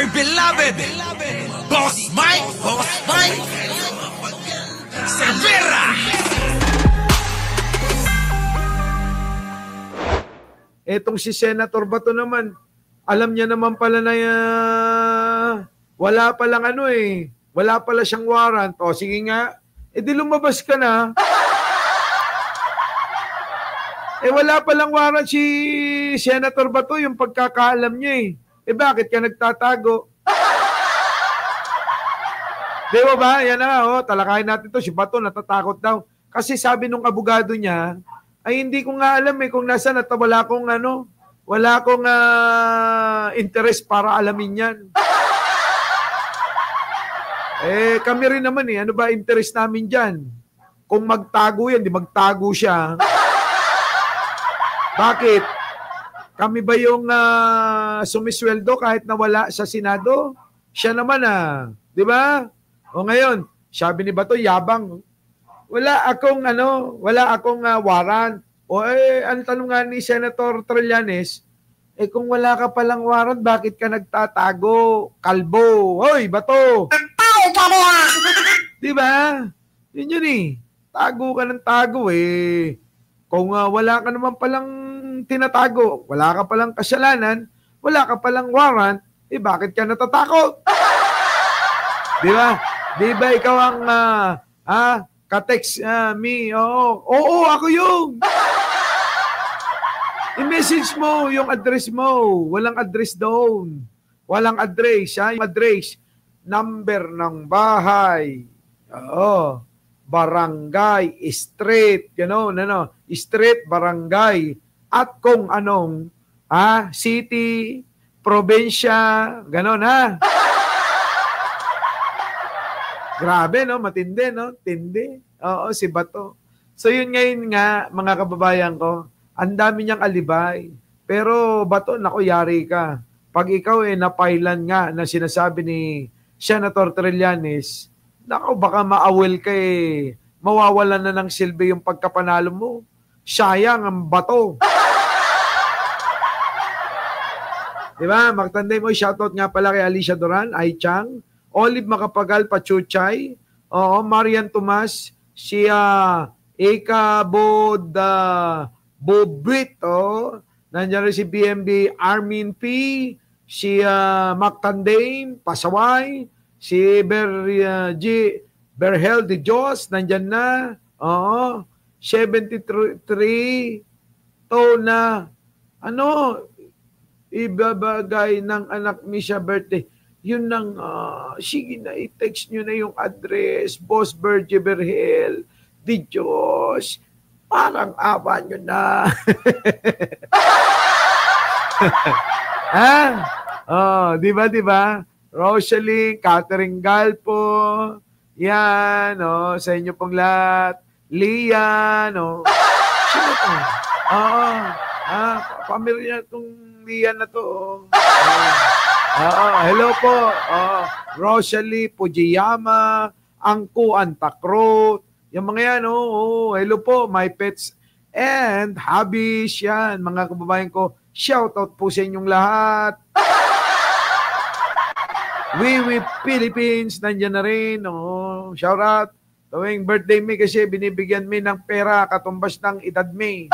my beloved Boss Mike Cervera. Etong si Senator Bato naman, alam niya naman pala na wala palang wala pala siyang warrant. O sige nga, di lumabas ka na. Wala palang warrant si Senator Bato, yung pagkakaalam niya bakit ka nagtatago? Di ba? Yan na, talakayin natin to. Si Bato natatakot daw. Kasi sabi nung abogado niya, ay hindi ko nga alam kung nasaan at wala akong interest para alamin yan. Kami rin naman ano ba interest namin dyan? Kung magtago yan, di magtago siya. Bakit? Kami ba yung sumisweldo kahit na wala sa Senado? Siya naman di ba? O ngayon, sabi ni Bato, yabang. Wala akong warrant. O ang tanong nga ni Senator Trillanes, kung wala ka palang warrant, bakit ka nagtatago? Kalbo. Hoy, Bato! Di ba? Yun tago ka ng tago Kung wala ka naman palang tinatago, wala ka palang kasalanan, wala ka palang warrant, bakit ka natatakot? Di ba? Di ba ikaw ang ka-text me? Oo, ako yung. I-message mo yung address mo. Walang address doon. Walang address. Yung address, number ng bahay. Oo. Barangay, street, street, barangay, at kung anong city, probinsya, ganon Grabe, matindi, tindi. Oo, si Bato. So yun ngayon nga, mga kababayan ko, ang dami niyang alibay. Pero Bato, naku, yari ka. Pag ikaw napailan nga na sinasabi ni Senator Trillanes, naku, baka maawil ka mawawalan na ng silbi yung pagkapanalo mo. Sayang ang Bato. Diba? Magtanday mo, shoutout nga pala kay Alicia Duran, Ai Chang, Olive Macapagal, Pachuchay, Marian Tomas, si Eka Bobit, nandiyan rin si BMB Armin P, si Mactandame, Pasaway, si Berhel de Dios, nandiyan na, 73 to na, ibabagay ng anak ni siya birthday. Yun nang, sige na, i-text nyo na yung address, Boss Berge Berhel, di Diyos, parang awa nyo na. Diba? Rosalie, Catherine Galpo, yan, sa inyo pong lahat. Lian, sino to? Pamilya itong Lian na to. Hello po. Rosalie Pujiyama, Angko Antakrot. Yung mga yan, hello po, my pets and hobbies yan. Mga kababayan ko, shoutout po sa inyong lahat. We Philippines, nandyan na rin. Shoutout. Tuwing birthday me kasi binibigyan me ng pera katumbas ng edad me.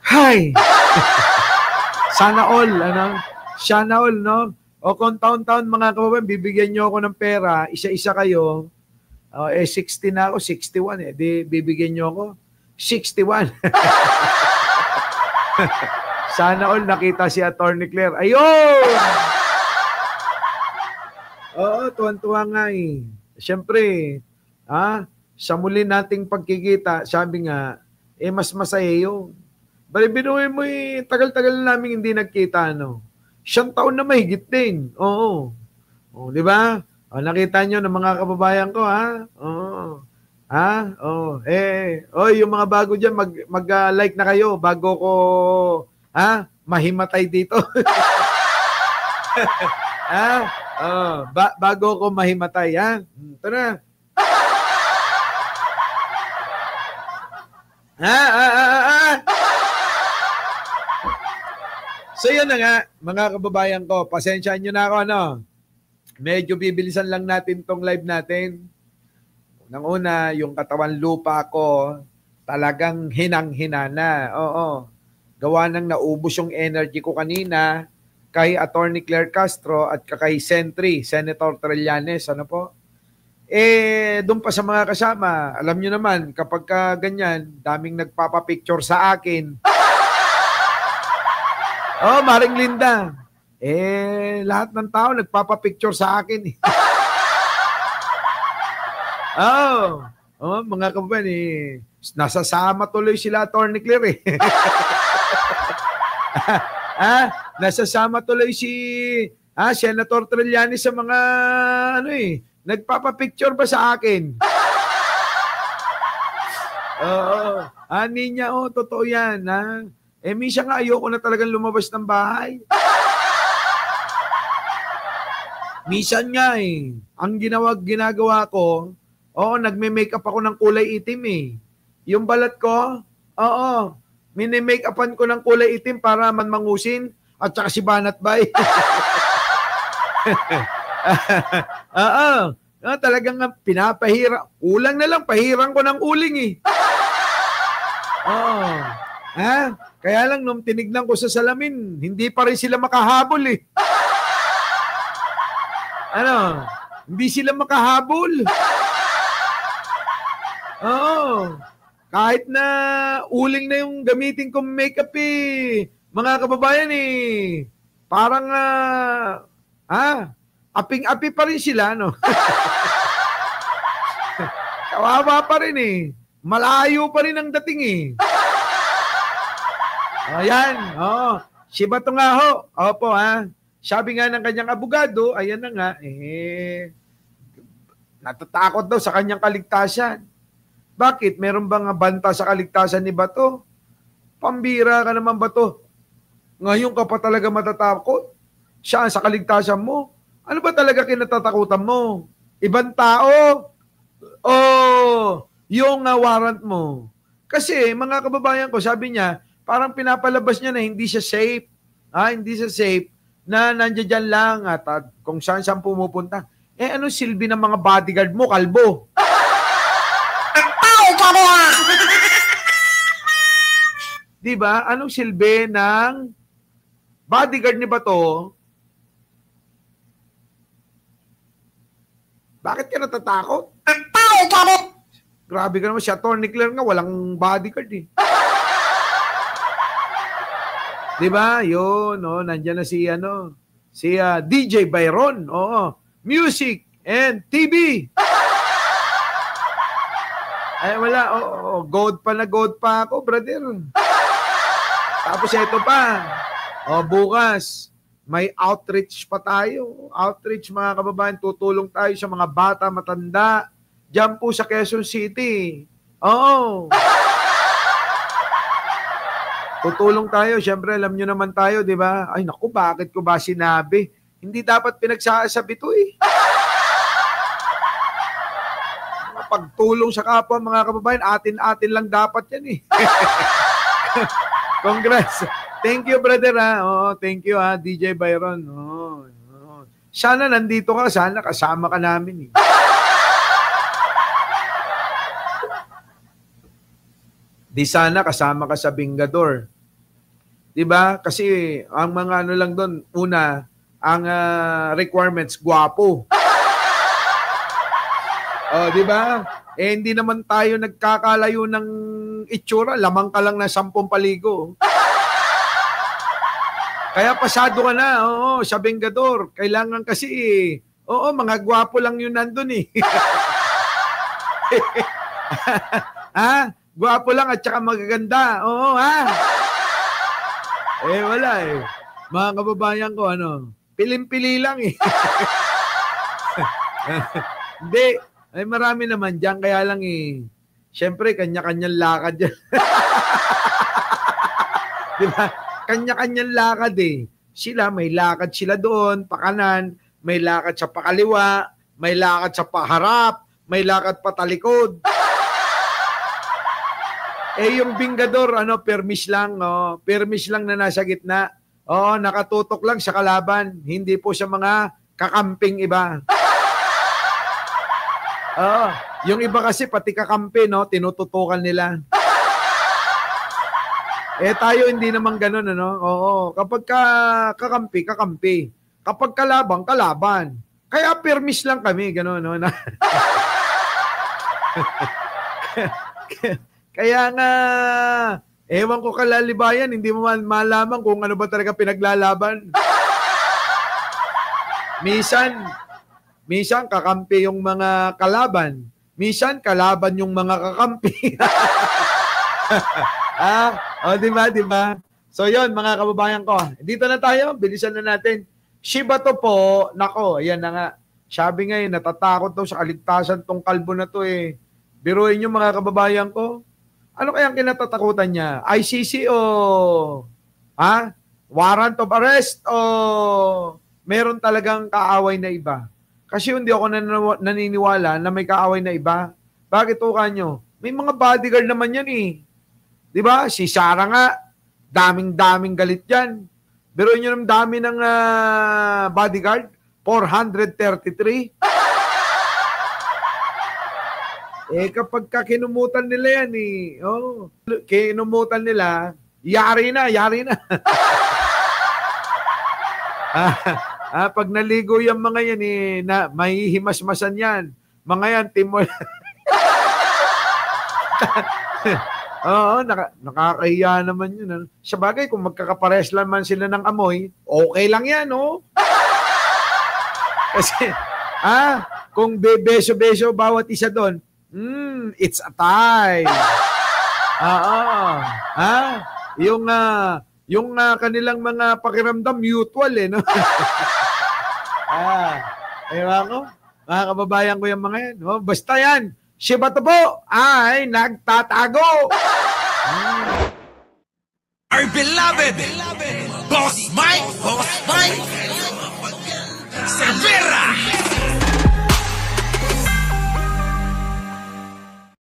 Hi! Sana all, Sana all, O kung taon-taon mga kababayan, bibigyan nyo ako ng pera, isa-isa kayo, 60 na ako, 61 di bibigyan nyo ako, 61. Sana all nakita si Attorney Claire. Ayun! Oo, tuwan-tuwa nga Siyempre, sa muli nating pagkikita, sabi nga, mas masaya yun. Bali, binuhay mo tagal-tagal na namin hindi nagkita, 100 taon na mahigit din. Oo. Di ba? Nakita nyo ng mga kababayan ko, Oo. Yung mga bago dyan, mag-like na kayo bago ko, mahimatay dito. Bago ko mahimatay, Ito na. So yun na nga, mga kababayan ko, pasensyaan nyo na ako, ano? Medyo bibilisan lang natin tong live natin. Unang-una, yung katawan lupa ko, talagang hinang-hina na. Oo. Gawa nang naubos yung energy ko kanina kay Attorney Claire Castro at kay Sentry, Senator Trillanes. Ano po? Doon pa sa mga kasama, alam nyo naman, kapag ka ganyan, daming nagpapapicture sa akin. Oh, Maring Linda. Lahat ng tao nagpapapicture sa akin. Mga kababayan, nasasama tuloy sila, Attorney Claire. Nasasama tuloy si Senator Trillanes sa mga nagpapapicture ba sa akin? Oo. Ninya, totoo yan. Minsan nga ayoko na talagang lumabas ng bahay. Minsan nga ang ginagawa ko, nagme-makeup ako ng kulay itim . Yung balat ko, mini-makeupan ko ng kulay itim para manmangusin at saka si Banat Bay. Talagang pinapahira. Ulang na lang, pahirang ko ng uling . Kaya lang nung tinignan ko sa salamin, hindi pa rin sila makahabol . Hindi sila makahabol. Kahit na uling na yung gamitin kong makeup mga kababayan parang aping-api pa rin sila, no? Kawawa pa rin Malayo pa rin ang dating Ayan, si Bato nga ho. Opo, sabi nga ng kanyang abogado, ayan na nga, natatakot daw sa kanyang kaligtasan. Bakit? Meron bang banta sa kaligtasan ni Bato? Pambira ka naman, Bato. Ngayon ka pa talaga matatakot? Siya sa kaligtasan mo? Ano ba talaga kinatatakutan mo? Ibang tao? O yung warrant mo? Kasi, mga kababayan ko, sabi niya, parang pinapalabas niya na hindi siya safe. Hindi siya safe na nandiyan lang at kung saan pumupunta. Ano silbi ng mga bodyguard mo, kalbo? Diba? Anong silbi ng bodyguard ni Bato? Bakit ka natatakot? Grabe ka naman, si Attorney Claire nga, walang bodyguard Diba? Yun, nandiyan na si DJ Byron. Music and TV. Ay, wala. God pa ako, brother. Tapos ito pa. Bukas, may outreach pa tayo. Outreach, mga kababayan, tutulong tayo sa mga bata, matanda. Diyan po sa Quezon City. Tutulong tayo. Siyempre, alam nyo naman tayo, di ba? Ay, naku, bakit ko ba sinabi? Hindi dapat pinagsasabi ito Pagtulong sa kapwa, mga kababayan, atin-atin lang dapat yan Congrats. Thank you, brother thank you DJ Byron. Sana nandito ka, sana kasama ka namin Di sana kasama ka sa Bingador. Diba? Kasi ang mga lang doon, una, ang requirements, gwapo. Diba? Hindi naman tayo nagkakalayo ng itsura, lamang ka lang na 10 paligo. Kaya pasado ka na, sa Bingador. Kailangan kasi, mga gwapo lang yun nandun Gwapo lang at saka magaganda. Wala Mga kababayan ko, pilim-pili lang Hindi. Marami naman dyan. Kaya lang syempre, kanya-kanyang lakad dyan. Diba? Kanya-kanyang lakad Sila, may lakad sila doon, pakanan, may lakad sa pakaliwa, may lakad sa paharap, may lakad patalikod. Yung Bingador, permis lang, permis lang na nasa gitna. Oo, nakatutok lang sa kalaban. Hindi po siya mga kakamping iba. Oo, yung iba kasi pati kakampi, no, tinututukan nila. Tayo hindi naman ganun, ano? Oo, kapag kakampi, kakampi. Kapag kalaban, kalaban. Kaya permis lang kami, gano'n, no? Kaya nga, ewan ko kalalibayan, hindi mo malaman kung ano ba talaga pinaglalaban. Minsan kakampi yung mga kalaban. Minsan kalaban yung mga kakampi. Diba? So yon mga kababayan ko. Dito na tayo, bilisan na natin. Shiba to po, nako, ayan na nga. Sabi ngayon, natatakot daw sa kaligtasan tong kalbo na to eh. Biruin nyo mga kababayan ko. Ano kayang kinatatakutan niya? ICC o warrant of arrest o meron talagang kaaway na iba? Kasi hindi ako naniniwala na may kaaway na iba. Bakit po kanyo? May mga bodyguard naman yan eh. Di ba? Si Sarah nga, daming-daming galit yan. Biruin nyo ng dami ng bodyguard, 433. Kapag kinumutan nila yan kinumutan nila, yari na. Pag naligo yung mga yan na mahihimasmasan yan. Mga yan, timol. Oo, nakakahiya naman yun. Sa bagay, kung magkakapares lang man sila ng amoy, okay lang yan, no? Kasi, kung beso-beso bawat isa doon, it's a tie. Yung kanilang mga pakiramdam, mutual, no? Ewan ko, mga kababayan ko yung mga yan. Oh, basta yan, Shiba to po ay nagtatago. Our beloved Boss Mike.